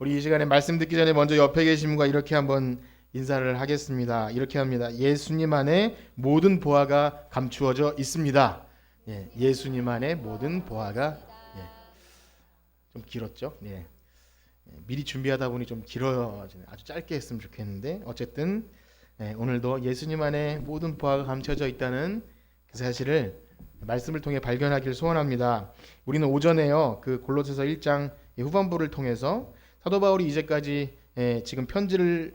우리 이 시간에 말씀 듣기 전에 먼저 옆에 계신 분과 이렇게 한번 인사를 하겠습니다. 이렇게 합니다. 예수님 안에 모든 보화가 감추어져 있습니다. 예수님 안에 모든 보화가 좀 길었죠. 미리 준비하다 보니 좀 길어지네. 아주 짧게 했으면 좋겠는데 어쨌든 오늘도 예수님 안에 모든 보화가 감춰져 있다는 그 사실을 말씀을 통해 발견하기를 소원합니다. 우리는 오전에요 그 골로새서 1장 후반부를 통해서 사도 바울이 이제까지 지금 편지를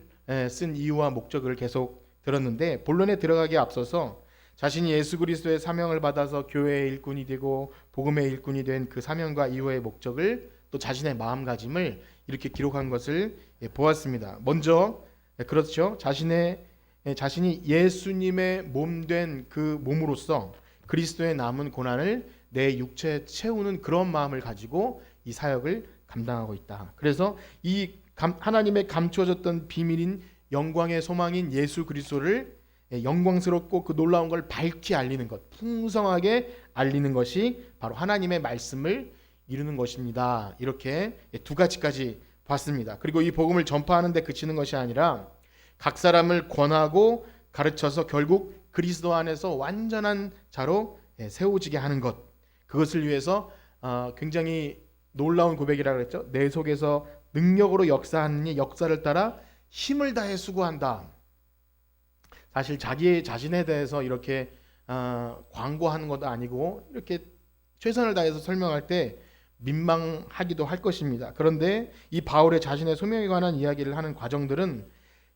쓴 이유와 목적을 계속 들었는데, 본론에 들어가기에 앞서서 자신이 예수 그리스도의 사명을 받아서 교회의 일꾼이 되고 복음의 일꾼이 된 그 사명과 이후의 목적을, 또 자신의 마음가짐을 이렇게 기록한 것을 보았습니다. 먼저 그렇죠, 자신이 예수님의 몸된 그 몸으로서 그리스도의 남은 고난을 내 육체에 채우는 그런 마음을 가지고 이 사역을 감당하고 있다. 그래서 이 하나님의 감추어졌던 비밀인 영광의 소망인 예수 그리스도를 영광스럽고 그 놀라운 걸 밝히 알리는 것, 풍성하게 알리는 것이 바로 하나님의 말씀을 이루는 것입니다. 이렇게 두 가지까지 봤습니다. 그리고 이 복음을 전파하는 데 그치는 것이 아니라 각 사람을 권하고 가르쳐서 결국 그리스도 안에서 완전한 자로 세워지게 하는 것, 그것을 위해서 굉장히 놀라운 고백이라고 했죠. 내 속에서 능력으로 역사하는 이 역사를 따라 힘을 다해 수고한다. 사실 자기 자신에 대해서 이렇게 광고하는 것도 아니고 이렇게 최선을 다해서 설명할 때 민망하기도 할 것입니다. 그런데 이 바울의 자신의 소명에 관한 이야기를 하는 과정들은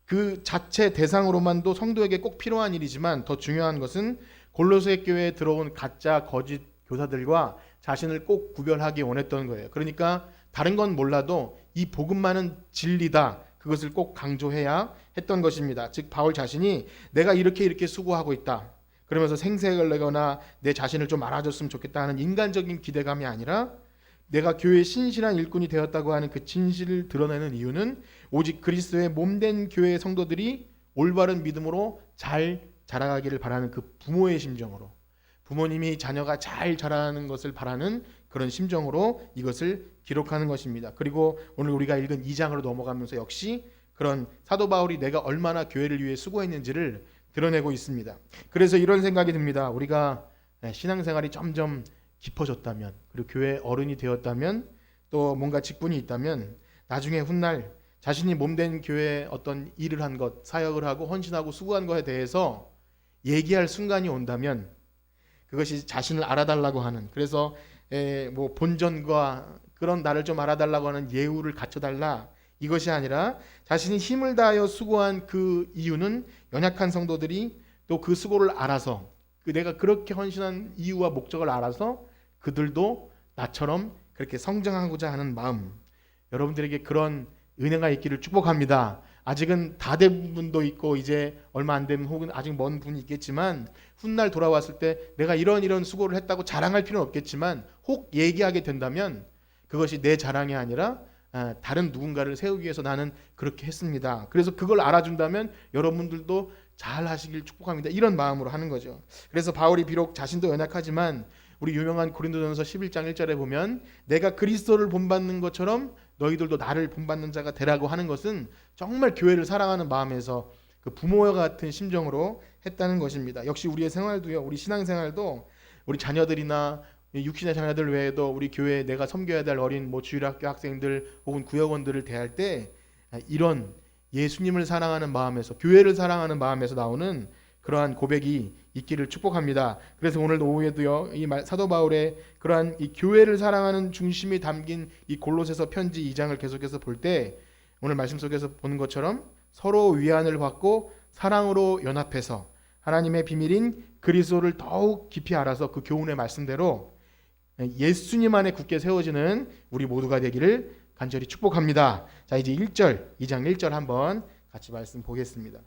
그 자체 대상으로만도 성도에게 꼭 필요한 일이지만, 더 중요한 것은 골로새 교회에 들어온 가짜 거짓 교사들과 자신을 꼭 구별하기 원했던 거예요. 그러니까 다른 건 몰라도 이 복음만은 진리다, 그것을 꼭 강조해야 했던 것입니다. 즉 바울 자신이 내가 이렇게 수고하고 있다, 그러면서 생색을 내거나 내 자신을 좀 알아줬으면 좋겠다 하는 인간적인 기대감이 아니라, 내가 교회의 신실한 일꾼이 되었다고 하는 그 진실을 드러내는 이유는 오직 그리스도의 몸된 교회의 성도들이 올바른 믿음으로 잘 자라가기를 바라는 그 부모의 심정으로, 부모님이 자녀가 잘 자라는 것을 바라는 그런 심정으로 이것을 기록하는 것입니다. 그리고 오늘 우리가 읽은 2장으로 넘어가면서 역시 그런 사도 바울이 내가 얼마나 교회를 위해 수고했는지를 드러내고 있습니다. 그래서 이런 생각이 듭니다. 우리가 신앙생활이 점점 깊어졌다면, 그리고 교회 어른이 되었다면, 또 뭔가 직분이 있다면 나중에 훗날 자신이 몸된 교회에 어떤 일을 한 것, 사역을 하고 헌신하고 수고한 것에 대해서 얘기할 순간이 온다면 그것이 자신을 알아달라고 하는, 그래서 뭐 본전과 그런 나를 좀 알아달라고 하는 예우를 갖춰달라, 이것이 아니라 자신이 힘을 다하여 수고한 그 이유는 연약한 성도들이 또 그 수고를 알아서, 내가 그렇게 헌신한 이유와 목적을 알아서 그들도 나처럼 그렇게 성장하고자 하는 마음, 여러분들에게 그런 은혜가 있기를 축복합니다. 아직은 다 된 분도 있고 이제 얼마 안 되면 혹은 아직 먼 분이 있겠지만, 훗날 돌아왔을 때 내가 이런 수고를 했다고 자랑할 필요는 없겠지만 혹 얘기하게 된다면 그것이 내 자랑이 아니라 다른 누군가를 세우기 위해서 나는 그렇게 했습니다. 그래서 그걸 알아준다면 여러분들도 잘 하시길 축복합니다. 이런 마음으로 하는 거죠. 그래서 바울이 비록 자신도 연약하지만 우리 유명한 고린도전서 11장 1절에 보면 내가 그리스도를 본받는 것처럼 너희들도 나를 본받는 자가 되라고 하는 것은 정말 교회를 사랑하는 마음에서 그 부모와 같은 심정으로 했다는 것입니다. 역시 우리의 생활도요, 우리 신앙생활도 우리 자녀들이나 육신의 자녀들 외에도 우리 교회에 내가 섬겨야 될 어린 주일학교 학생들 혹은 구역원들을 대할 때 이런 예수님을 사랑하는 마음에서, 교회를 사랑하는 마음에서 나오는 그러한 고백이 있기를 축복합니다. 그래서 오늘 오후에도요, 이 사도 바울의 그러한 이 교회를 사랑하는 중심이 담긴 이 골로새서 편지 2장을 계속해서 볼 때 오늘 말씀 속에서 보는 것처럼 서로 위안을 받고 사랑으로 연합해서 하나님의 비밀인 그리스도를 더욱 깊이 알아서 그 교훈의 말씀대로 예수님 안에 굳게 세워지는 우리 모두가 되기를 간절히 축복합니다. 자, 이제 2장 1절 한번 같이 말씀 보겠습니다.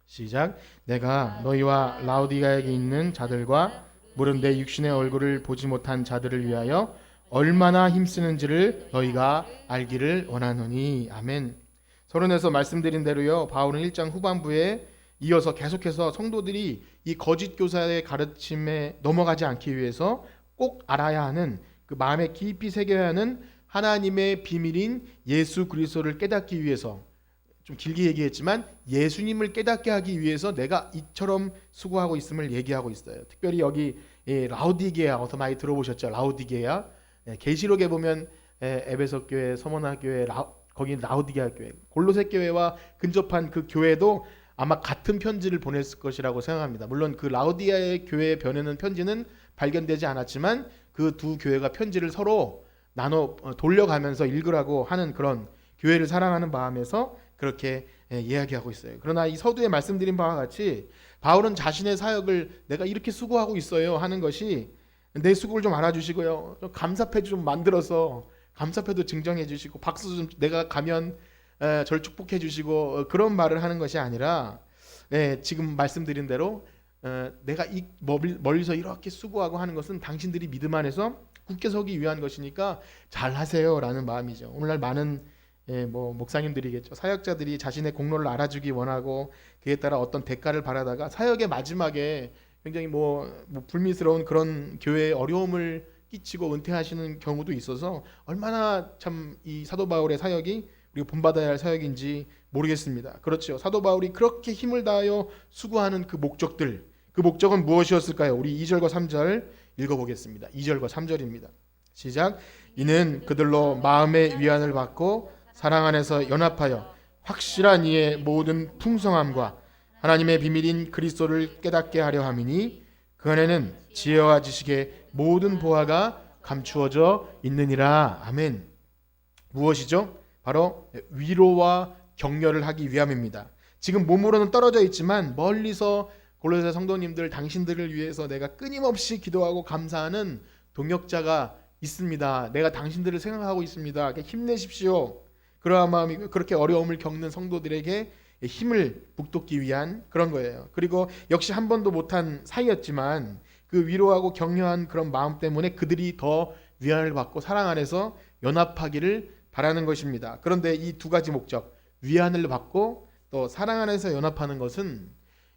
시작. 내가 너희와 라오디가에 있는 자들과 물은 내 육신의 얼굴을 보지 못한 자들을 위하여 얼마나 힘쓰는지를 너희가 알기를 원하노니. 아멘. 서론에서 말씀드린 대로요, 바울은 1장 후반부에 이어서 계속해서 성도들이 이 거짓 교사의 가르침에 넘어가지 않기 위해서 꼭 알아야 하는, 그 마음에 깊이 새겨야 하는 하나님의 비밀인 예수 그리스도를 깨닫기 위해서, 좀 길게 얘기했지만 예수님을 깨닫게 하기 위해서 내가 이처럼 수고하고 있음을 얘기하고 있어요. 특별히 여기 라우디게아, 어서 많이 들어보셨죠? 라우디게아. 계시록에 보면 에베소 교회, 서머나 교회, 거기 라우디게아 교회, 골로새 교회와 근접한 그 교회도 아마 같은 편지를 보냈을 것이라고 생각합니다. 물론 그 라우디게아의 교회에 보내는 편지는 발견되지 않았지만 그 두 교회가 편지를 서로 나눠 돌려가면서 읽으라고 하는 그런 교회를 사랑하는 마음에서 그렇게 이야기하고 있어요. 그러나 이 서두에 말씀드린 바와 같이 바울은 자신의 사역을 내가 이렇게 수고하고 있어요 하는 것이 내 수고를 좀 알아주시고요, 좀 감사패 좀 만들어서 감사패도 증정해 주시고 박수 좀 내가 가면 절 축복해 주시고 그런 말을 하는 것이 아니라 지금 말씀드린 대로 내가 이 멀리서 이렇게 수고하고 하는 것은 당신들이 믿음 안에서 굳게 서기 위한 것이니까 잘하세요 라는 마음이죠. 오늘날 많은 목사님들이겠죠, 사역자들이 자신의 공로를 알아주기 원하고 그에 따라 어떤 대가를 바라다가 사역의 마지막에 굉장히 불미스러운 그런 교회에 어려움을 끼치고 은퇴하시는 경우도 있어서 얼마나 참 이 사도 바울의 사역이 우리가 본받아야 할 사역인지 모르겠습니다. 그렇죠. 사도 바울이 그렇게 힘을 다하여 수고하는 그 목적들, 그 목적은 무엇이었을까요? 우리 2절과 3절 읽어보겠습니다. 2절과 3절입니다. 시작. 이는 그들로 마음의 위안을 받고 사랑 안에서 연합하여 확실한 이의 모든 풍성함과 하나님의 비밀인 그리스도를 깨닫게 하려 함이니 그 안에는 지혜와 지식의 모든 보화가 감추어져 있느니라. 아멘. 무엇이죠? 바로 위로와 격려를 하기 위함입니다. 지금 몸으로는 떨어져 있지만 멀리서 골로새 성도님들, 당신들을 위해서 내가 끊임없이 기도하고 감사하는 동역자가 있습니다. 내가 당신들을 생각하고 있습니다. 힘내십시오. 그러한 마음이 그렇게 어려움을 겪는 성도들에게 힘을 북돋기 위한 그런 거예요. 그리고 역시 한 번도 못한 사이였지만 그 위로하고 격려한 그런 마음 때문에 그들이 더 위안을 받고 사랑 안에서 연합하기를 바라는 것입니다. 그런데 이 두 가지 목적, 위안을 받고 또 사랑 안에서 연합하는 것은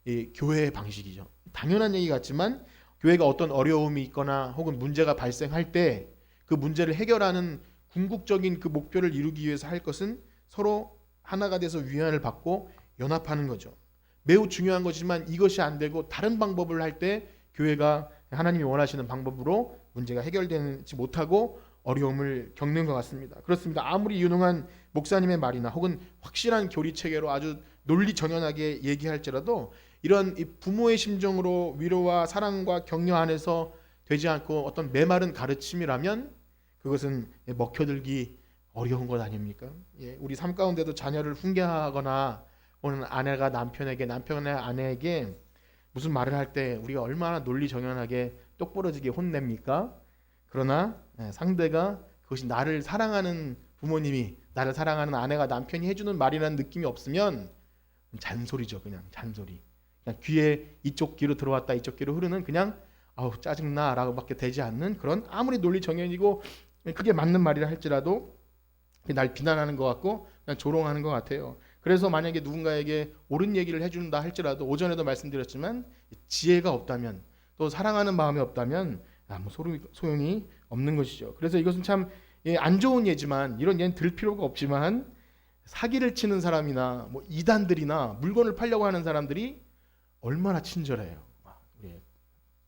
이 교회의 방식이죠. 당연한 얘기 같지만 교회가 어떤 어려움이 있거나 혹은 문제가 발생할 때 그 문제를 해결하는 궁극적인 그 목표를 이루기 위해서 할 것은 서로 하나가 돼서 위안을 받고 연합하는 거죠. 매우 중요한 거지만 이것이 안 되고 다른 방법을 할 때 교회가 하나님이 원하시는 방법으로 문제가 해결되지 못하고 어려움을 겪는 것 같습니다. 그렇습니다. 아무리 유능한 목사님의 말이나 혹은 확실한 교리 체계로 아주 논리 정연하게 얘기할지라도 이런 부모의 심정으로 위로와 사랑과 격려 안에서 되지 않고 어떤 메마른 가르침이라면 그것은 먹혀들기 어려운 것 아닙니까? 우리 삶 가운데도 자녀를 훈계하거나 오는 아내가 남편에게, 남편의 아내에게 무슨 말을 할 때 우리가 얼마나 논리 정연하게 똑부러지게 혼냅니까? 그러나 상대가 그것이 나를 사랑하는 부모님이, 나를 사랑하는 아내가, 남편이 해주는 말이라는 느낌이 없으면 잔소리죠. 그냥 잔소리. 그냥 귀에 이쪽 귀로 들어왔다 이쪽 귀로 흐르는 그냥 아우 짜증나 라고 밖에 되지 않는 그런, 아무리 논리 정연이고 그게 맞는 말이라 할지라도 날 비난하는 것 같고 그냥 조롱하는 것 같아요. 그래서 만약에 누군가에게 옳은 얘기를 해준다 할지라도 오전에도 말씀드렸지만 지혜가 없다면, 또 사랑하는 마음이 없다면 아무 소용이 없는 것이죠. 그래서 이것은 참 안 좋은 예지만, 이런 예는 들 필요가 없지만, 사기를 치는 사람이나 이단들이나 물건을 팔려고 하는 사람들이 얼마나 친절해요.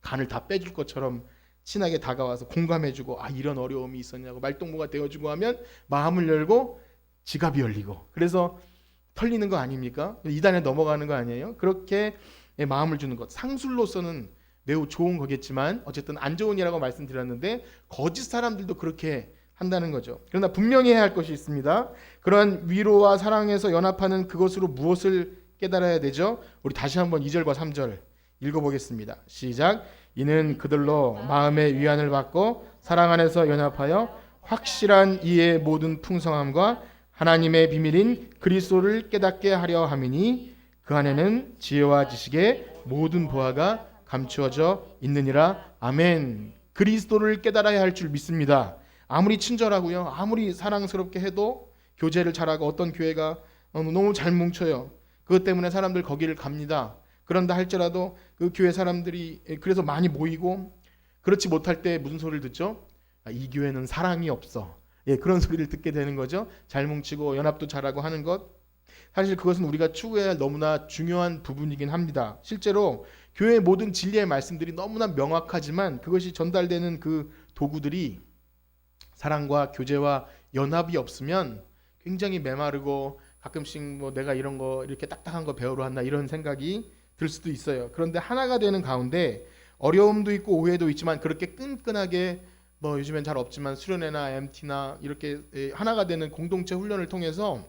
간을 다 빼줄 것처럼 친하게 다가와서 공감해주고, 이런 어려움이 있었냐고 말동무가 되어주고 하면 마음을 열고 지갑이 열리고, 그래서 털리는 거 아닙니까? 이단에 넘어가는 거 아니에요? 그렇게 마음을 주는 것, 상술로서는 매우 좋은 거겠지만 어쨌든 안 좋은 이라고 말씀드렸는데 거짓 사람들도 그렇게 한다는 거죠. 그러나 분명히 해야 할 것이 있습니다. 그러한 위로와 사랑에서 연합하는 그것으로 무엇을 깨달아야 되죠? 우리 다시 한번 2절과 3절 읽어보겠습니다. 시작. 이는 그들로 마음의 위안을 받고 사랑 안에서 연합하여 확실한 이의 모든 풍성함과 하나님의 비밀인 그리스도를 깨닫게 하려 함이니 그 안에는 지혜와 지식의 모든 보화가 감추어져 있느니라. 아멘. 그리스도를 깨달아야 할 줄 믿습니다. 아무리 친절하고요, 아무리 사랑스럽게 해도 교제를 잘하고 어떤 교회가 너무 잘 뭉쳐요. 그것 때문에 사람들 거기를 갑니다. 그런다 할지라도 그 교회 사람들이 그래서 많이 모이고, 그렇지 못할 때 무슨 소리를 듣죠? 이 교회는 사랑이 없어. 그런 소리를 듣게 되는 거죠. 잘 뭉치고 연합도 잘하고 하는 것. 사실 그것은 우리가 추구해야 할 너무나 중요한 부분이긴 합니다. 실제로 교회의 모든 진리의 말씀들이 너무나 명확하지만 그것이 전달되는 그 도구들이 사랑과 교제와 연합이 없으면 굉장히 메마르고 가끔씩 뭐 내가 이런 거 이렇게 딱딱한 거 배우러 왔나 이런 생각이 들 수도 있어요. 그런데 하나가 되는 가운데 어려움도 있고 오해도 있지만 그렇게 끈끈하게 뭐 요즘엔 잘 없지만 수련회나 MT나 이렇게 하나가 되는 공동체 훈련을 통해서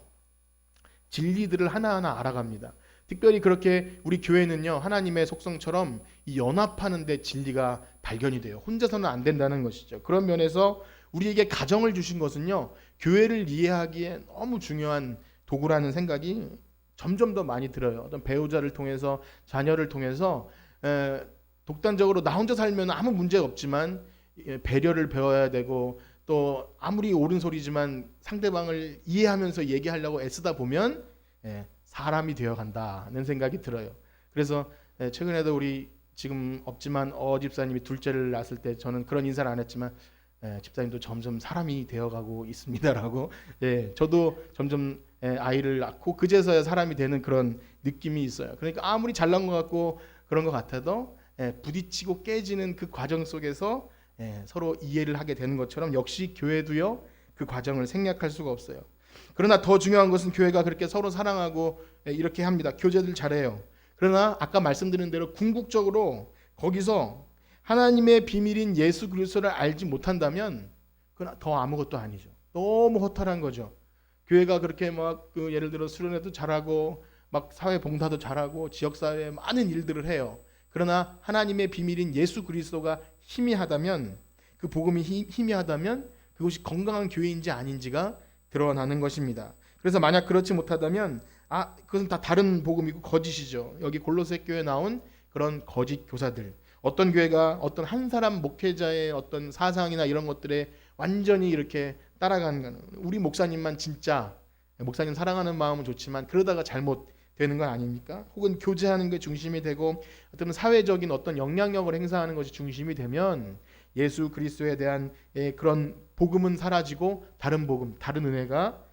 진리들을 하나하나 알아갑니다. 특별히 그렇게 우리 교회는요, 하나님의 속성처럼 이 연합하는 데 진리가 발견이 돼요. 혼자서는 안 된다는 것이죠. 그런 면에서 우리에게 가정을 주신 것은요, 교회를 이해하기에 너무 중요한 도구라는 생각이 점점 더 많이 들어요. 어떤 배우자를 통해서, 자녀를 통해서 독단적으로 나 혼자 살면 아무 문제가 없지만 배려를 배워야 되고, 또 아무리 옳은 소리지만 상대방을 이해하면서 얘기하려고 애쓰다 보면 사람이 되어간다는 생각이 들어요. 그래서 최근에도 우리 지금 없지만 집사님이 둘째를 낳았을 때 저는 그런 인사를 안 했지만 집사님도 점점 사람이 되어가고 있습니다라고. 저도 점점 아이를 낳고 그제서야 사람이 되는 그런 느낌이 있어요. 그러니까 아무리 잘난 것 같고 그런 것 같아도 부딪히고 깨지는 그 과정 속에서 서로 이해를 하게 되는 것처럼 역시 교회도요, 그 과정을 생략할 수가 없어요. 그러나 더 중요한 것은 교회가 그렇게 서로 사랑하고 이렇게 합니다. 교제들 잘해요. 그러나 아까 말씀드린 대로 궁극적으로 거기서 하나님의 비밀인 예수 그리스도를 알지 못한다면 그건 더 아무것도 아니죠. 너무 허탈한 거죠. 교회가 그렇게 막 예를 들어 수련회도 잘하고 막 사회 봉사도 잘하고 지역 사회에 많은 일들을 해요. 그러나 하나님의 비밀인 예수 그리스도가 희미하다면, 그 복음이 희미하다면 그것이 건강한 교회인지 아닌지가 드러나는 것입니다. 그래서 만약 그렇지 못하다면 그것은 다 다른 복음이고 거짓이죠. 여기 골로새 교회에 나온 그런 거짓 교사들, 어떤 교회가 어떤 한 사람 목회자의 어떤 사상이나 이런 것들에 완전히 이렇게 따라가는 거는, 우리 목사님만 진짜 목사님 사랑하는 마음은 좋지만 그러다가 잘못 되는 건 아닙니까? 혹은 교제하는 게 중심이 되고 어떤 사회적인 어떤 영향력을 행사하는 것이 중심이 되면 예수 그리스도에 대한 그런 복음은 사라지고 다른 복음, 다른 은혜가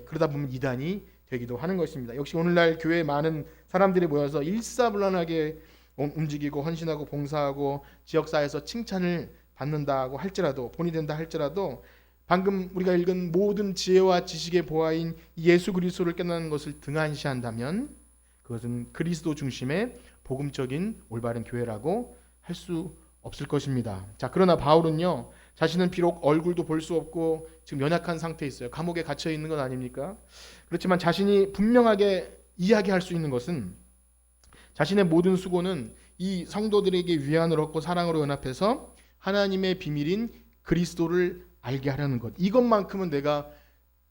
그러다 보면 이단이 되기도 하는 것입니다. 역시 오늘날 교회에 많은 사람들이 모여서 일사불란하게 움직이고 헌신하고 봉사하고 지역사회에서 칭찬을 받는다고 할지라도, 본이 된다 할지라도 방금 우리가 읽은 모든 지혜와 지식의 보화인 예수 그리스도를 깨닫는 것을 등한시한다면 그것은 그리스도 중심의 복음적인 올바른 교회라고 할 수 없을 것입니다. 자, 그러나 바울은요, 자신은 비록 얼굴도 볼 수 없고 지금 연약한 상태에 있어요. 감옥에 갇혀 있는 건 아닙니까? 그렇지만 자신이 분명하게 이야기할 수 있는 것은 자신의 모든 수고는 이 성도들에게 위안을 얻고 사랑으로 연합해서 하나님의 비밀인 그리스도를 알게 하려는 것, 이것만큼은 내가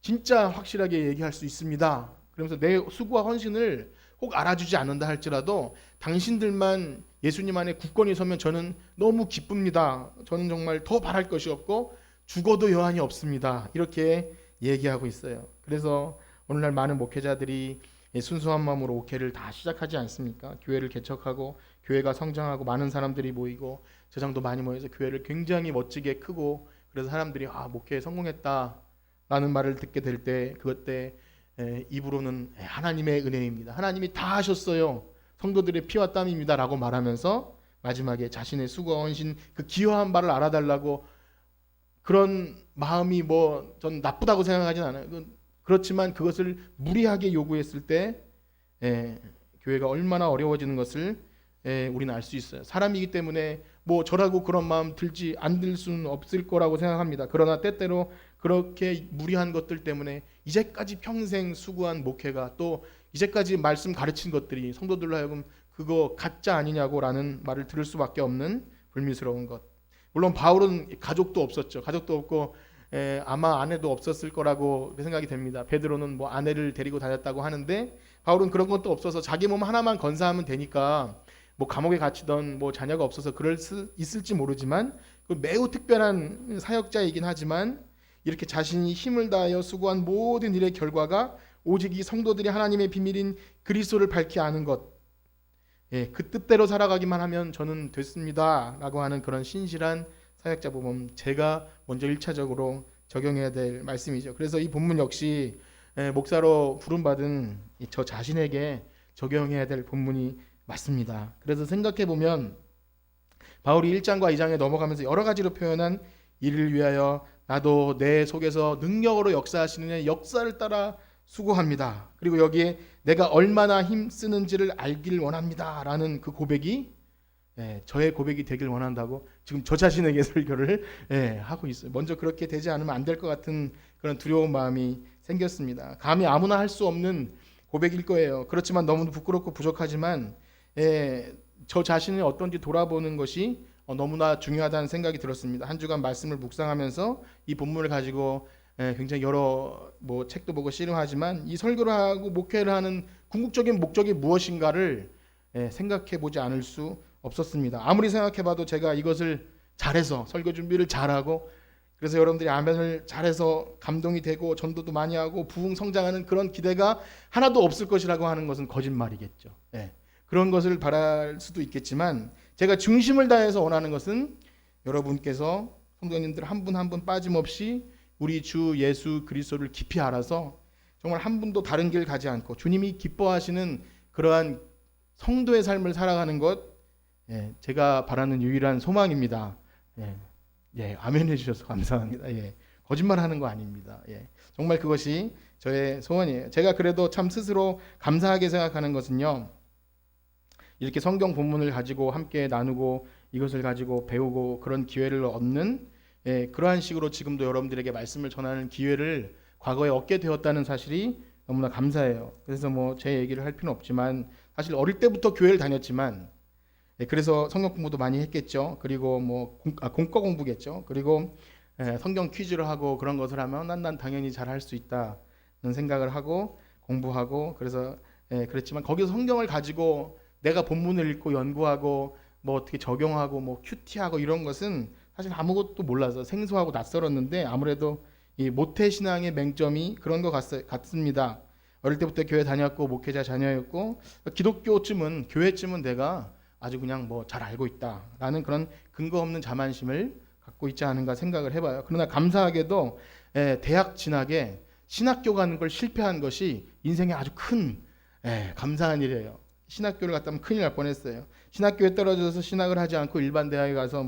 진짜 확실하게 얘기할 수 있습니다. 그러면서 내 수고와 헌신을 혹 알아주지 않는다 할지라도 당신들만 예수님 안에 굳건히 서면 저는 너무 기쁩니다. 저는 정말 더 바랄 것이 없고 죽어도 여한이 없습니다. 이렇게 얘기하고 있어요. 그래서 오늘날 많은 목회자들이 순수한 마음으로 목회를 다 시작하지 않습니까? 교회를 개척하고 교회가 성장하고 많은 사람들이 모이고 재정도 많이 모여서 교회를 굉장히 멋지게 크고, 그래서 사람들이 목회에 성공했다라는 말을 듣게 될 때 그것 때 입으로는 하나님의 은혜입니다, 하나님이 다 하셨어요, 성도들의 피와 땀입니다 라고 말하면서 마지막에 자신의 수고와 헌신, 그 기여한 바를 알아달라고, 그런 마음이 뭐 전 나쁘다고 생각하진 않아요. 그렇지만 그것을 무리하게 요구했을 때 교회가 얼마나 어려워지는 것을 우리는 알 수 있어요. 사람이기 때문에 뭐 저라고 그런 마음 들지 안 들 수는 없을 거라고 생각합니다. 그러나 때때로 그렇게 무리한 것들 때문에 이제까지 평생 수고한 목회가, 또 이제까지 말씀 가르친 것들이 성도들로 하여금 그거 가짜 아니냐고라는 말을 들을 수밖에 없는 불미스러운 것. 물론 바울은 가족도 없었죠. 가족도 없고 아마 아내도 없었을 거라고 생각이 됩니다. 베드로는 뭐 아내를 데리고 다녔다고 하는데 바울은 그런 것도 없어서 자기 몸 하나만 건사하면 되니까 뭐 감옥에 갇히던 뭐 자녀가 없어서 그럴 수 있을지 모르지만 매우 특별한 사역자이긴 하지만 이렇게 자신이 힘을 다하여 수고한 모든 일의 결과가 오직 이 성도들이 하나님의 비밀인 그리스도를 밝히 아는 것, 그 뜻대로 살아가기만 하면 저는 됐습니다 라고 하는 그런 신실한 사역자 보면 제가 먼저 1차적으로 적용해야 될 말씀이죠. 그래서 이 본문 역시 목사로 부름받은 저 자신에게 적용해야 될 본문이 맞습니다. 그래서 생각해 보면 바울이 1장과 2장에 넘어가면서 여러 가지로 표현한 이를 위하여 나도 내 속에서 능력으로 역사하시는 역사를 따라 수고합니다. 그리고 여기에 내가 얼마나 힘쓰는지를 알길 원합니다 라는 그 고백이 저의 고백이 되길 원한다고 지금 저 자신에게 설교를 하고 있어요. 먼저 그렇게 되지 않으면 안 될 것 같은 그런 두려운 마음이 생겼습니다. 감히 아무나 할 수 없는 고백일 거예요. 그렇지만 너무 부끄럽고 부족하지만 저 자신이 어떤지 돌아보는 것이 너무나 중요하다는 생각이 들었습니다. 한 주간 말씀을 묵상하면서 이 본문을 가지고 굉장히 여러 책도 보고 씨름하지만 이 설교를 하고 목회를 하는 궁극적인 목적이 무엇인가를 생각해 보지 않을 수 없었습니다. 아무리 생각해 봐도 제가 이것을 잘해서 설교 준비를 잘하고 그래서 여러분들이 아멘을 잘해서 감동이 되고 전도도 많이 하고 부흥 성장하는 그런 기대가 하나도 없을 것이라고 하는 것은 거짓말이겠죠. 그런 것을 바랄 수도 있겠지만 제가 중심을 다해서 원하는 것은 여러분께서 성도님들 한 분 한 분 빠짐없이 우리 주 예수 그리스도를 깊이 알아서 정말 한 분도 다른 길 가지 않고 주님이 기뻐하시는 그러한 성도의 삶을 살아가는 것 제가 바라는 유일한 소망입니다. 아멘 해주셔서 감사합니다. 거짓말하는 거 아닙니다. 정말 그것이 저의 소원이에요. 제가 그래도 참 스스로 감사하게 생각하는 것은요. 이렇게 성경 본문을 가지고 함께 나누고 이것을 가지고 배우고 그런 기회를 얻는 그러한 식으로 지금도 여러분들에게 말씀을 전하는 기회를 과거에 얻게 되었다는 사실이 너무나 감사해요. 그래서 제 얘기를 할 필요는 없지만 사실 어릴 때부터 교회를 다녔지만 그래서 성경 공부도 많이 했겠죠. 그리고 공과 공부겠죠. 그리고 성경 퀴즈를 하고 그런 것을 하면 난 당연히 잘할 수 있다는 생각을 하고 공부하고 그래서 그랬지만 거기서 성경을 가지고 내가 본문을 읽고 연구하고 어떻게 적용하고 큐티하고 이런 것은 사실 아무것도 몰라서 생소하고 낯설었는데 아무래도 이 모태 신앙의 맹점이 그런 것 같습니다. 어릴 때부터 교회 다녔고 목회자 자녀였고 기독교쯤은 교회쯤은 내가 아주 그냥 잘 알고 있다라는 그런 근거 없는 자만심을 갖고 있지 않은가 생각을 해봐요. 그러나 감사하게도 대학 진학에 신학교 가는 걸 실패한 것이 인생에 아주 큰 감사한 일이에요. 신학교를 갔다면 큰일 날 뻔했어요. 신학교에 떨어져서 신학을 하지 않고 일반 대학에 가서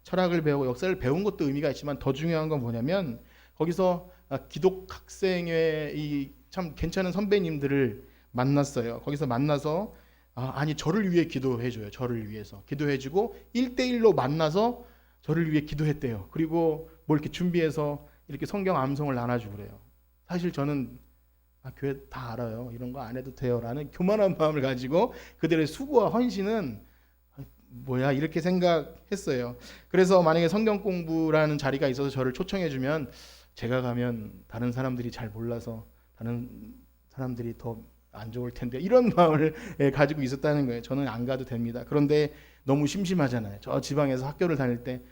철학을 배우고 역사를 배운 것도 의미가 있지만 더 중요한 건 뭐냐면 거기서 기독 학생회 이 참 괜찮은 선배님들을 만났어요. 거기서 만나서 저를 위해 기도해줘요. 저를 위해서 기도해주고 1대1로 만나서 저를 위해 기도했대요. 그리고 이렇게 준비해서 이렇게 성경 암송을 나눠주고 그래요. 사실 저는 교회 다 알아요. 이런 거 안 해도 돼요. 라는 교만한 마음을 가지고 그들의 수고와 헌신은 뭐야 이렇게 생각했어요. 그래서 만약에 성경 공부라는 자리가 있어서 저를 초청해주면 제가 가면 다른 사람들이 잘 몰라서 다른 사람들이 더 안 좋을 텐데 이런 마음을 가지고 있었다는 거예요. 저는 안 가도 됩니다. 그런데 너무 심심하잖아요. 저 지방에서 학교를 다닐 때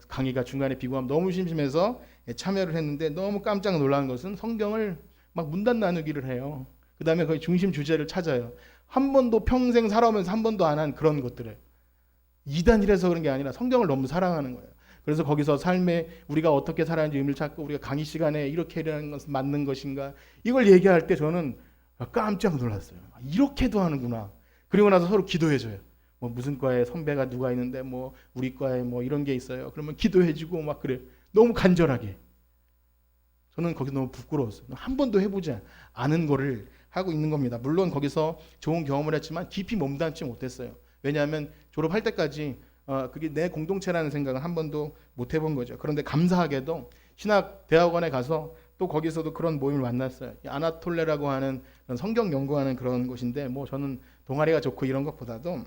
강의가 중간에 비고하면 너무 심심해서 참여를 했는데 너무 깜짝 놀란 것은 성경을 문단 나누기를 해요. 그 다음에 거의 중심 주제를 찾아요. 한 번도 평생 살아오면서 한 번도 안 한 그런 것들을 이단이라서 그런 게 아니라 성경을 너무 사랑하는 거예요. 그래서 거기서 삶에 우리가 어떻게 살아야하는지 의미를 찾고 우리가 강의 시간에 이렇게 하는 것은 맞는 것인가 이걸 얘기할 때 저는 깜짝 놀랐어요. 이렇게도 하는구나. 그리고 나서 서로 기도해줘요. 무슨 과에 선배가 누가 있는데 우리 과에 이런 게 있어요. 그러면 기도해주고 그래. 너무 간절하게. 저는 거기 너무 부끄러웠어요. 한 번도 해보지 않은 거를 하고 있는 겁니다. 물론 거기서 좋은 경험을 했지만 깊이 몸담지 못했어요. 왜냐하면 졸업할 때까지 그게 내 공동체라는 생각은 한 번도 못 해본 거죠. 그런데 감사하게도 신학 대학원에 가서 또 거기서도 그런 모임을 만났어요. 아나톨레라고 하는 성경 연구하는 그런 곳인데 저는 동아리가 좋고 이런 것보다도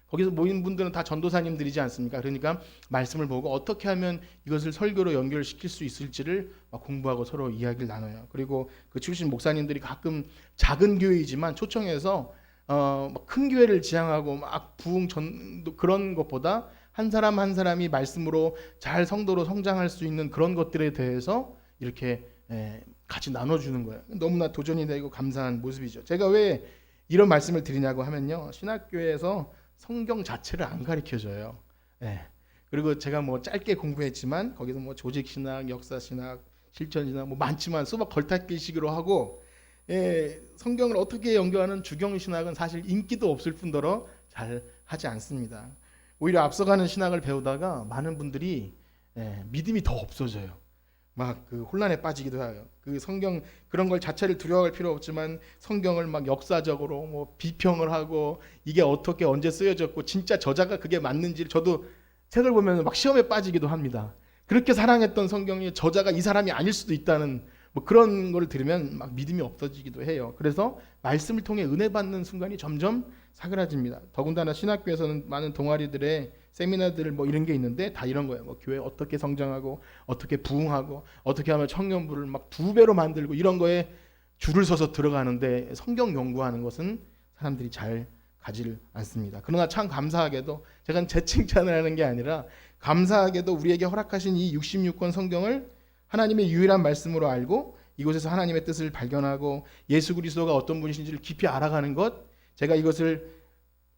거기서 모인 분들은 다 전도사님들이지 않습니까? 그러니까 말씀을 보고 어떻게 하면 이것을 설교로 연결시킬 수 있을지를 공부하고 서로 이야기를 나눠요. 그리고 그 출신 목사님들이 가끔 작은 교회이지만 초청해서 큰 교회를 지향하고 부흥 전도 그런 것보다 한 사람 한 사람이 말씀으로 잘 성도로 성장할 수 있는 그런 것들에 대해서 이렇게 같이 나눠주는 거예요. 너무나 도전이 되고 감사한 모습이죠. 제가 왜 이런 말씀을 드리냐고 하면요. 신학교에서 성경 자체를 안 가르쳐줘요. 그리고 제가 뭐 짧게 공부했지만 거기서 뭐 조직신학, 역사신학, 실천신학 뭐 많지만 수박 걸타기식으로 하고, 성경을 어떻게 연구하는 주경신학은 사실 인기도 없을 뿐더러 잘 하지 않습니다. 오히려 앞서가는 신학을 배우다가 많은 분들이 믿음이 더 없어져요. 막 그 혼란에 빠지기도 해요. 그 성경 그런 걸 자체를 두려워할 필요 없지만 성경을 막 역사적으로 뭐 비평을 하고 이게 어떻게 언제 쓰여졌고 진짜 저자가 그게 맞는지, 저도 책을 보면 막 시험에 빠지기도 합니다. 그렇게 사랑했던 성경의 저자가 이 사람이 아닐 수도 있다는 뭐 그런 걸 들으면 막 믿음이 없어지기도 해요. 그래서 말씀을 통해 은혜 받는 순간이 점점 사그라집니다. 더군다나 신학교에서는 많은 동아리들의 세미나들 뭐 이런 게 있는데 다 이런 거예요. 뭐 교회 어떻게 성장하고 어떻게 부흥하고 어떻게 하면 청년부를 막 2배로 만들고 이런 거에 줄을 서서 들어가는데 성경 연구하는 것은 사람들이 잘 가지를 않습니다. 그러나 참 감사하게도, 제가 제 칭찬을 하는 게 아니라 감사하게도 우리에게 허락하신 이 66권 성경을 하나님의 유일한 말씀으로 알고 이곳에서 하나님의 뜻을 발견하고 예수 그리스도가 어떤 분이신지를 깊이 알아가는 것, 제가 이것을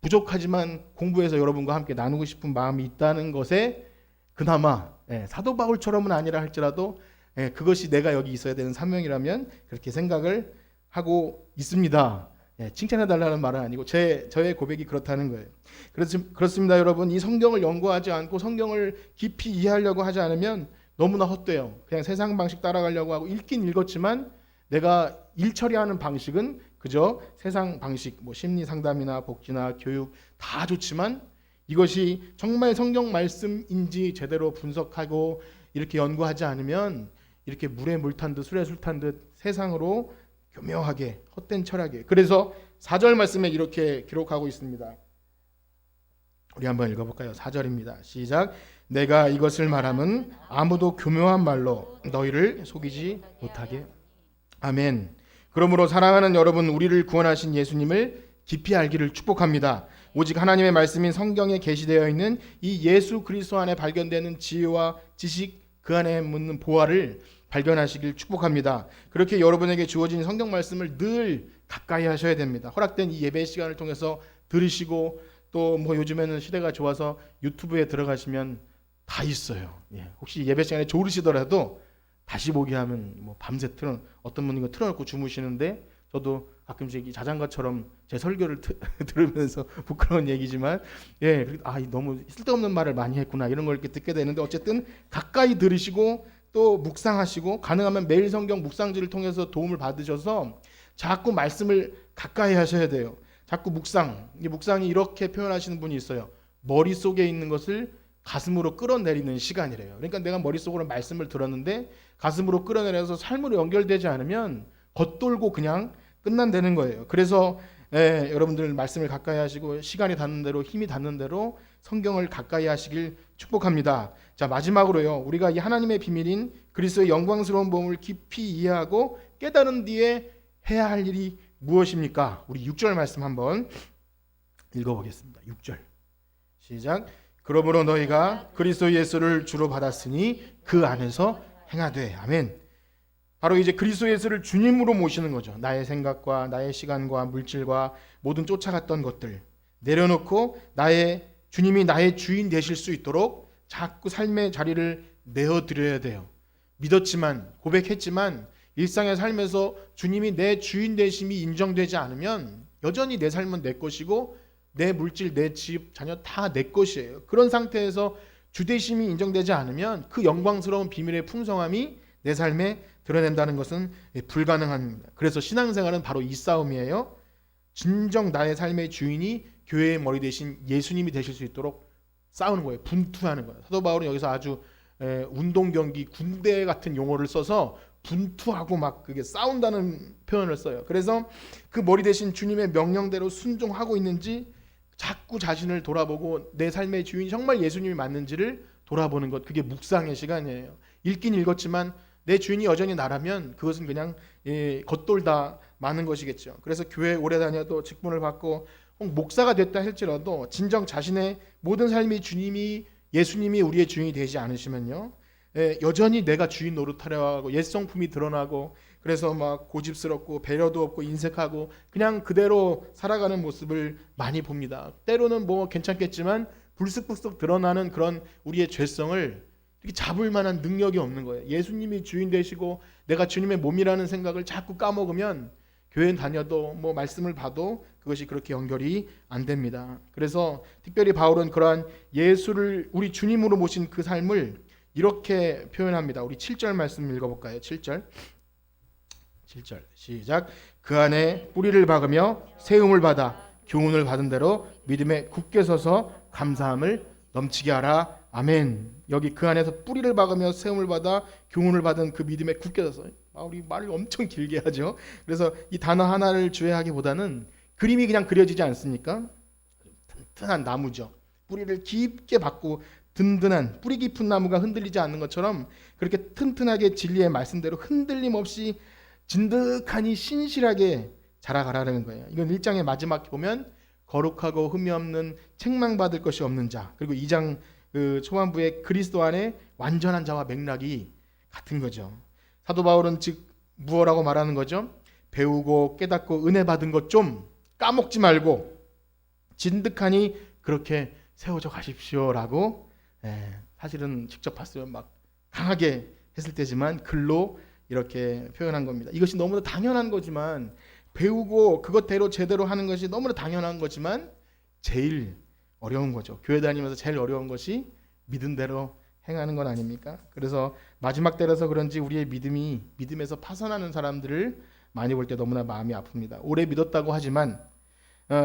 부족하지만 공부해서 여러분과 함께 나누고 싶은 마음이 있다는 것에 그나마 사도 바울처럼은 아니라 할지라도 그것이 내가 여기 있어야 되는 사명이라면 그렇게 생각을 하고 있습니다. 칭찬해달라는 말은 아니고 저의 고백이 그렇다는 거예요. 그렇습니다, 여러분. 이 성경을 연구하지 않고 성경을 깊이 이해하려고 하지 않으면 너무나 헛돼요. 그냥 세상 방식 따라가려고 하고 읽긴 읽었지만 내가 일 처리하는 방식은 그저 세상 방식, 뭐 심리 상담이나 복지나 교육 다 좋지만 이것이 정말 성경 말씀인지 제대로 분석하고 이렇게 연구하지 않으면 이렇게 물에 물 탄 듯 술에 술 탄 듯 세상으로 교묘하게 헛된 철학에. 그래서 4절 말씀에 이렇게 기록하고 있습니다. 우리 한번 읽어볼까요? 4절입니다. 시작. 내가 이것을 말함은 아무도 교묘한 말로 너희를 속이지 못하게. 아멘. 그러므로 사랑하는 여러분, 우리를 구원하신 예수님을 깊이 알기를 축복합니다. 오직 하나님의 말씀인 성경에 게시되어 있는 이 예수 그리스도 안에 발견되는 지혜와 지식, 그 안에 묻는 보화를 발견하시길 축복합니다. 그렇게 여러분에게 주어진 성경 말씀을 늘 가까이 하셔야 됩니다. 허락된 이 예배 시간을 통해서 들으시고, 또 뭐 요즘에는 시대가 좋아서 유튜브에 들어가시면 다 있어요. 혹시 예배 시간에 졸으시더라도 다시 보기 하면 뭐 밤새 어떤 분이 이거 틀어놓고 주무시는데, 저도 가끔씩 이 자장가처럼 제 설교를 들으면서 부끄러운 얘기지만 너무 쓸데없는 말을 많이 했구나 이런 걸 이렇게 듣게 되는데, 어쨌든 가까이 들으시고 또 묵상하시고 가능하면 매일 성경 묵상지를 통해서 도움을 받으셔서 자꾸 말씀을 가까이 하셔야 돼요. 자꾸 이 묵상이 이렇게 표현하시는 분이 있어요. 머릿속에 있는 것을 가슴으로 끌어내리는 시간이래요. 그러니까 내가 머릿속으로 말씀을 들었는데 가슴으로 끌어내려서 삶으로 연결되지 않으면 겉돌고 그냥 끝난다는 거예요. 그래서 여러분들 말씀을 가까이 하시고 시간이 닿는 대로, 힘이 닿는 대로 성경을 가까이 하시길 축복합니다. 자, 마지막으로요, 우리가 이 하나님의 비밀인 그리스도의 영광스러운 몸을 깊이 이해하고 깨달은 뒤에 해야 할 일이 무엇입니까? 우리 6절 말씀 한번 읽어보겠습니다. 6절 시작. 그러므로 너희가 그리스도 예수를 주로 받았으니 그 안에서 행하되. 아멘. 바로 이제 그리스도 예수를 주님으로 모시는 거죠. 나의 생각과 나의 시간과 물질과 모든 쫓아갔던 것들 내려놓고 주님이 나의 주인 되실 수 있도록 자꾸 삶의 자리를 내어드려야 돼요. 믿었지만, 고백했지만 일상의 삶에서 주님이 내 주인 되심이 인정되지 않으면 여전히 내 삶은 내 것이고 내 물질, 내 집, 자녀 다 내 것이에요. 그런 상태에서 주되심이 인정되지 않으면 그 영광스러운 비밀의 풍성함이 내 삶에 드러낸다는 것은 불가능합니다. 그래서 신앙생활은 바로 이 싸움이에요. 진정 나의 삶의 주인이 교회의 머리 대신 예수님이 되실 수 있도록 싸우는 거예요. 분투하는 거예요. 사도 바울은 여기서 아주 운동 경기, 군대 같은 용어를 써서 분투하고 막 그게 싸운다는 표현을 써요. 그래서 그 머리 대신 주님의 명령대로 순종하고 있는지 자꾸 자신을 돌아보고 내 삶의 주인이 정말 예수님이 맞는지를 돌아보는 것, 그게 묵상의 시간이에요. 읽긴 읽었지만 내 주인이 여전히 나라면 그것은 그냥 겉돌다 마는 것이겠죠. 그래서 교회 오래 다녀도 직분을 받고 목사가 됐다 할지라도 진정 자신의 모든 삶이 예수님이 우리의 주인이 되지 않으시면요, 여전히 내가 주인 노릇하려 하고 옛 성품이 드러나고, 그래서 막 고집스럽고 배려도 없고 인색하고 그냥 그대로 살아가는 모습을 많이 봅니다. 때로는 뭐 괜찮겠지만 불쑥불쑥 드러나는 그런 우리의 죄성을 이렇게 잡을 만한 능력이 없는 거예요. 예수님이 주인 되시고 내가 주님의 몸이라는 생각을 자꾸 까먹으면 교회 다녀도 뭐 말씀을 봐도 그것이 그렇게 연결이 안 됩니다. 그래서 특별히 바울은 그러한 예수를 우리 주님으로 모신 그 삶을 이렇게 표현합니다. 우리 7절 말씀 읽어볼까요? 7절 시작. 그 안에 뿌리를 박으며 세움을 받아 교훈을 받은 대로 믿음에 굳게 서서 감사함을 넘치게 하라. 아멘. 여기 그 안에서 뿌리를 박으며 세움을 받아 교훈을 받은 그 믿음에 굳게 서서, 우리 말을 엄청 길게 하죠. 그래서 이 단어 하나를 주의하기보다는 그림이 그냥 그려지지 않습니까? 튼튼한 나무죠. 뿌리를 깊게 박고 든든한 뿌리 깊은 나무가 흔들리지 않는 것처럼 그렇게 튼튼하게 진리의 말씀대로 흔들림 없이 진득하니 신실하게 자라가라는 거예요. 이건 1장의 마지막에 보면 거룩하고 흠이 없는 책망받을 것이 없는 자, 그리고 2장 그 초반부에 그리스도 안에 완전한 자와 맥락이 같은 거죠. 사도 바울은 즉 무엇라고 말하는 거죠? 배우고 깨닫고 은혜 받은 것 좀 까먹지 말고 진득하니 그렇게 세워져 가십시오라고, 사실은 직접 봤으면 막 강하게 했을 때지만 글로 이렇게 표현한 겁니다. 이것이 너무나 당연한 거지만, 배우고 그것대로 제대로 하는 것이 너무나 당연한 거지만 제일 어려운 거죠. 교회 다니면서 제일 어려운 것이 믿은 대로 행하는 건 아닙니까? 그래서 마지막 때라서 그런지 우리의 믿음이 믿음에서 파산하는 사람들을 많이 볼 때 너무나 마음이 아픕니다. 오래 믿었다고 하지만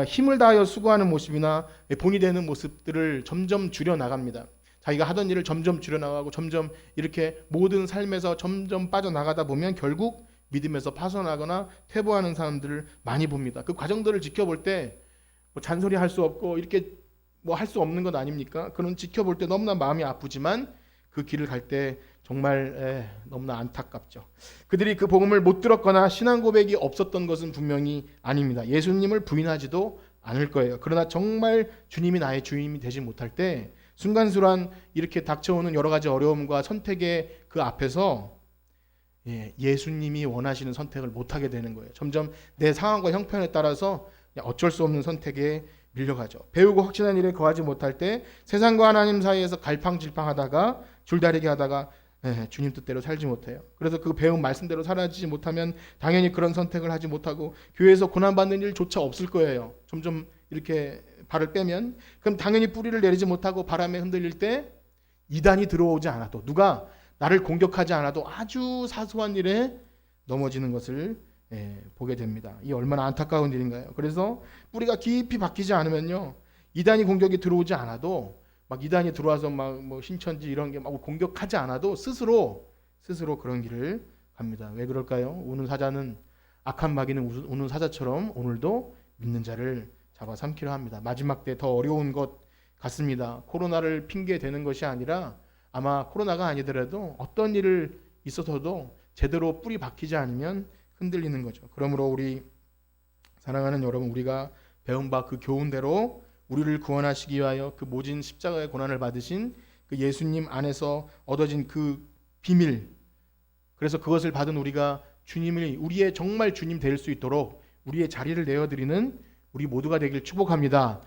힘을 다하여 수고하는 모습이나 본이 되는 모습들을 점점 줄여나갑니다. 자기가 하던 일을 점점 줄여나가고 점점 이렇게 모든 삶에서 점점 빠져나가다 보면 결국 믿음에서 파손하거나 퇴보하는 사람들을 많이 봅니다. 그 과정들을 지켜볼 때 뭐 잔소리 할 수 없고 이렇게 뭐 할 수 없는 것 아닙니까? 그런 지켜볼 때 너무나 마음이 아프지만 그 길을 갈 때 정말 너무나 안타깝죠. 그들이 그 복음을 못 들었거나 신앙 고백이 없었던 것은 분명히 아닙니다. 예수님을 부인하지도 않을 거예요. 그러나 정말 주님이 나의 주인이 되지 못할 때 순간순간 이렇게 닥쳐오는 여러 가지 어려움과 선택의 그 앞에서 예수님이 원하시는 선택을 못하게 되는 거예요. 점점 내 상황과 형편에 따라서 어쩔 수 없는 선택에 밀려가죠. 배우고 확신한 일에 거하지 못할 때 세상과 하나님 사이에서 갈팡질팡하다가 줄다리기 하다가 주님 뜻대로 살지 못해요. 그래서 그 배운 말씀대로 살아지지 못하면 당연히 그런 선택을 하지 못하고 교회에서 고난받는 일조차 없을 거예요. 점점 이렇게 발을 빼면. 그럼 당연히 뿌리를 내리지 못하고 바람에 흔들릴 때 이단이 들어오지 않아도, 누가 나를 공격하지 않아도 아주 사소한 일에 넘어지는 것을 보게 됩니다. 이 얼마나 안타까운 일인가요? 그래서 뿌리가 깊이 박히지 않으면요, 이단이 공격이 들어오지 않아도, 막 이단이 들어와서 막 뭐 신천지 이런 게 막 공격하지 않아도 스스로 그런 길을 갑니다. 왜 그럴까요? 우는 사자는, 악한 마귀는 우는 사자처럼 오늘도 믿는 자를 잡아삼키려 합니다. 마지막 때 더 어려운 것 같습니다. 코로나를 핑계 대는 것이 아니라 아마 코로나가 아니더라도 어떤 일을 있어서도 제대로 뿌리 박히지 않으면 흔들리는 거죠. 그러므로 우리 사랑하는 여러분, 우리가 배운 바 그 교훈대로 우리를 구원하시기 위하여 그 모진 십자가의 고난을 받으신 그 예수님 안에서 얻어진 그 비밀, 그래서 그것을 받은 우리가 주님이 우리의 정말 주님 될 수 있도록 우리의 자리를 내어드리는 우리 모두가 되길 축복합니다.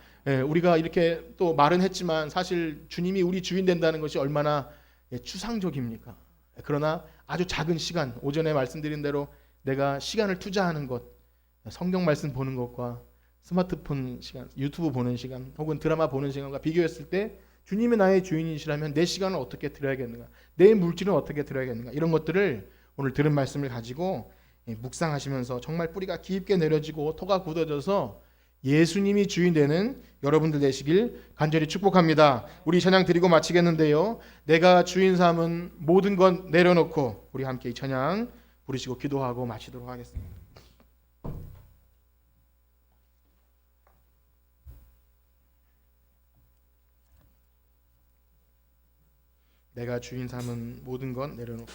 우리가 이렇게 또 말은 했지만 사실 주님이 우리 주인 된다는 것이 얼마나 추상적입니까? 그러나 아주 작은 시간, 오전에 말씀드린 대로 내가 시간을 투자하는 것, 성경 말씀 보는 것과 스마트폰 시간, 유튜브 보는 시간, 혹은 드라마 보는 시간과 비교했을 때 주님이 나의 주인이시라면 내 시간을 어떻게 드려야겠는가, 내 물질은 어떻게 드려야겠는가, 이런 것들을 오늘 들은 말씀을 가지고 묵상하시면서 정말 뿌리가 깊게 내려지고 토가 굳어져서 예수님이 주인 되는 여러분들 되시길 간절히 축복합니다. 우리 찬양 드리고 마치겠는데요, 내가 주인 삼은 모든 것 내려놓고 우리 함께 이 찬양 부르시고 기도하고 마치도록 하겠습니다. 내가 주인 삼은 모든 것 내려놓고.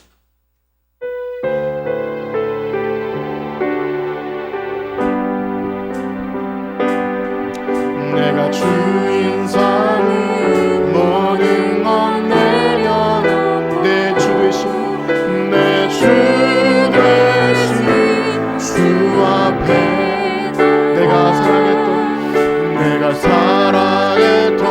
내가 주인 삼은 모든 것 내려놓고 내 주 되신 주 앞에 내가 사랑했던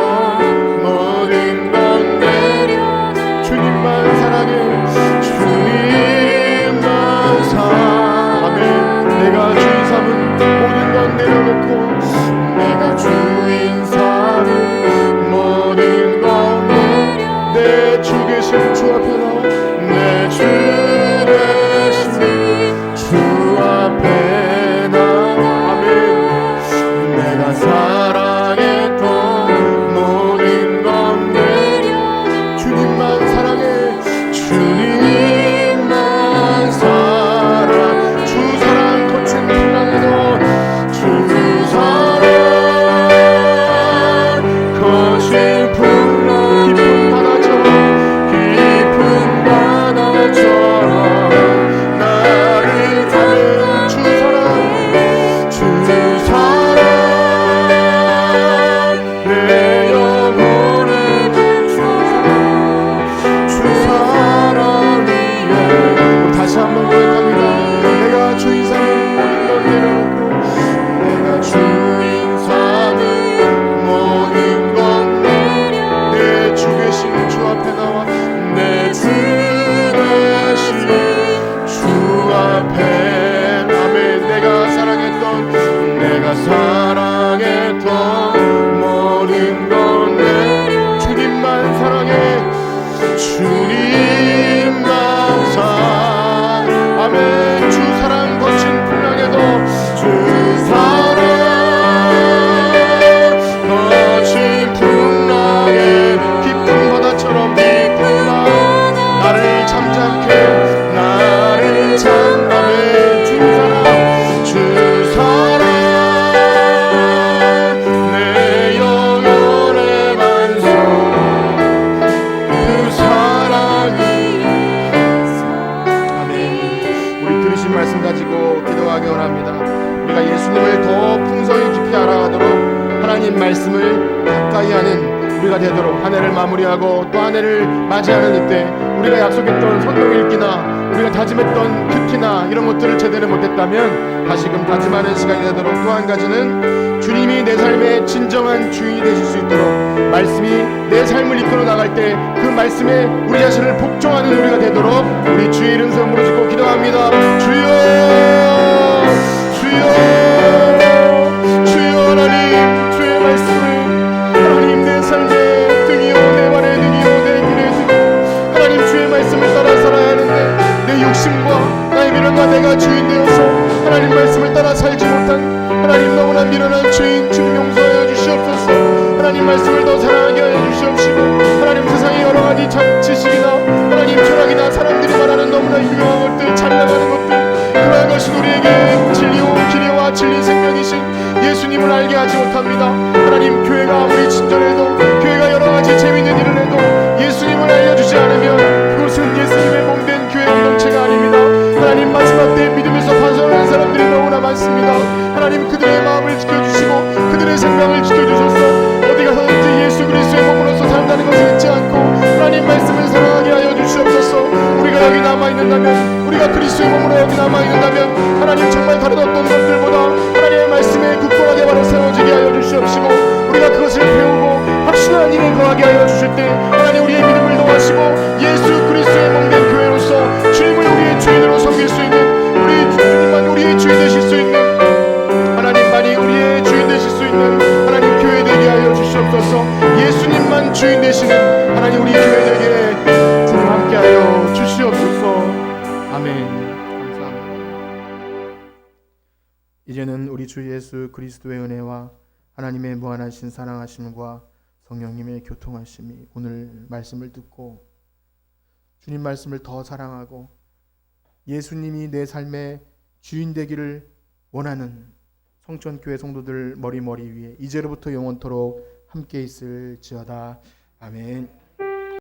주신 말씀 가지고 기도하기 원합니다. 우리가 예수님을 더 풍성히 깊이 알아가도록 하나님 말씀을 가까이 하는 우리가 되도록 한 해를 마무리하고 또 한 해를 맞이하는 이때 우리가 약속했던 성경 읽기나 우리가 다짐했던 큐티나 이런 것들을 제대로 못했다면 다시금 다짐하는 시간이 되도록 또 한 가지는 주님이 내 삶의 진정한 주인이 되실 수 있도록 말씀이 내 삶을 이끌어 나갈 때 그 말씀에 우리 자신을 복종하는 우리가 되도록 우리 주의 이름 성으로 짓고 기도합니다. 주여 주여 주여 하나님 주의 말씀을 하나님 내 삶의 등이요 내 발의 등이요 내 길의 등이요 하나님 주의 말씀을 따라 살아야 하는데 내 욕심과 나의 미련과 내가 주인 되어서 하나님 말씀을 따라 살지 못한 하나님 너무나 미련한 죄인 주님 용서하여 주시옵소서. 하나님 말씀을 더 사랑하게 하여 주시옵시고 하나님 세상의 여러 가지 지식이나 하나님 철학이나 사람들이 말하는 너무나 유명한 것들 잘 나가는 것들 그러한 것이 우리에게 진리요 길이와 진리 생명이신 예수님을 알게 하지 못합니다. 하나님 교회가 아무리 친절해도 교회가 여러 가지 재미있는 일을 해도 예수님을 알려주지 않으면 그것은 예수님의 몸된 교회 공동체가 아닙니다. 하나님 마지막 때에 믿음에서 파손하는 사람들이 너무나 많습니다. 하나님 그들의 마음을 지켜주시고 그들의 생명을 지켜주셔서 어디 가서든지 예수 그리스도의 몸으로서 산다는 것을 잊지 않고 하나님 말씀을 사랑하게 하여 주시옵소서. 우리가 여기 남아있는다면 우리가 그리스도의 몸으로 여기 남아있는다면 하나님 정말 다른 어떤 것들보다 하나님의 말씀에 굳건하게 바로 세워지게 하여 주시옵시고 우리가 그것을 배우고 확신한 일에 거하게 하여 주실 때 하나님 우리의 믿음을 더하시고 예수 그리스도의 몸된 교회로서 주님을 우리의 주인으로 섬길 수 있는 우리 주님만 우리의 주인 되실 수 있는 하나님만이 우리의 주인 되실 수 있는 하나님 교회 되게 하여 주시옵소서. 예수님만 주인 되시는 하나님 우리 교회 되게 주님 함께 하여 주시옵소서. 아멘. 감사합니다. 이제는 우리 주 예수 그리스도의 은혜와 하나님의 무한하신 사랑하심과 성령님의 교통하심이 오늘 말씀을 듣고 주님 말씀을 더 사랑하고 예수님이 내 삶의 주인 되기를 원하는 성천교회 성도들 머리 위에 이제로부터 영원토록 함께 있을지어다. 아멘.